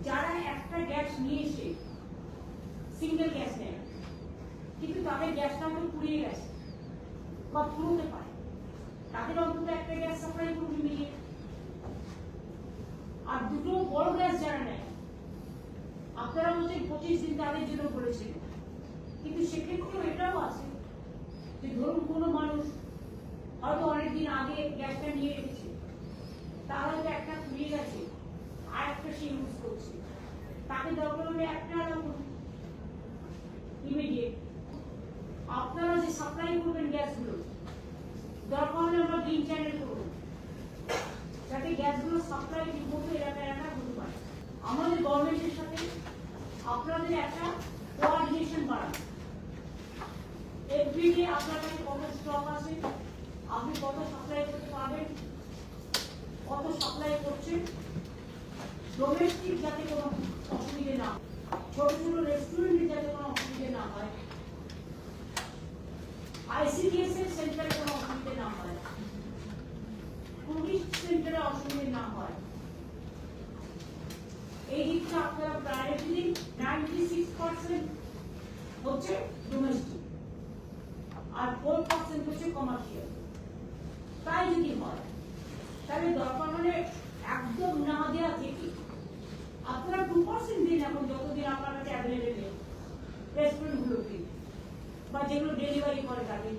যারা একটা গ্যাস নিয়ে এসে সিঙ্গেল গ্যাস নেয় কিন্তু তাদের গ্যাসটা হয়তো পুড়িয়ে গেছে বা পুরোতে পারে, তাদের অন্তত একটা গ্যাস সাপ্লাই করবে মিলিয়ে। আর দুটো বড় গ্যাস যারা নেয়, আপনারা বলছেন 25 দিন তাদের জন্য বলেছিলেন, কিন্তু সেক্ষেত্রেও এটাও আছে যে ধরুন কোনো মানুষ হয়তো অনেকদিন আগে গ্যাসটা নিয়ে রেখেছে, তার হয়তো একটা পুড়িয়ে গেছে আর একটা সে ইউজ করছে, তাকে দরকার হলে একটা আলাদা করুন ইমিডিয়েট। আপনারা যে সাপ্লাই করবেন গ্যাসগুলো, দরকার হলে আমরা গ্রিন চ্যানেল করবো যাতে গ্যাসগুলো সাপ্লাই ঠিক মতো এলাকায় হতে পারে। আমাদের গভর্নমেন্টের সাথে আপনাদের একটা কোঅর্ডিনেশন বাড়ান। এভরিডে আপনার কাছে কত স্টক আছে, আপনি কত সাপ্লাই করতে পারবেন, কত সাপ্লাই করছেন, ডোমেস্টিক যাতে কোনো অসুবিধে না, ছোট ছোট রেস্টুরেন্টে যাতে কোনো অসুবিধে না হয়, ICDS এর সেন্টারে কোনো অসুবিধে না হয়, টুরিস্ট সেন্টারে অসুবিধে না হয়, এই দিকটা আপনারা প্রায়োরিটি দিন। 96% হচ্ছে ডোমেস্টিক আর 4% হচ্ছে কমার্শিয়াল। তাই যদি হয় তাহলে দরকার হলে একদম না দেওয়া থেকে আপনারা 2% দিন, এখন যতদিন আপনার কাছে অ্যাভেলেবেল রেস্টুরেন্ট গুলো দিন বা যেগুলো ডেলিভারি করে তাদের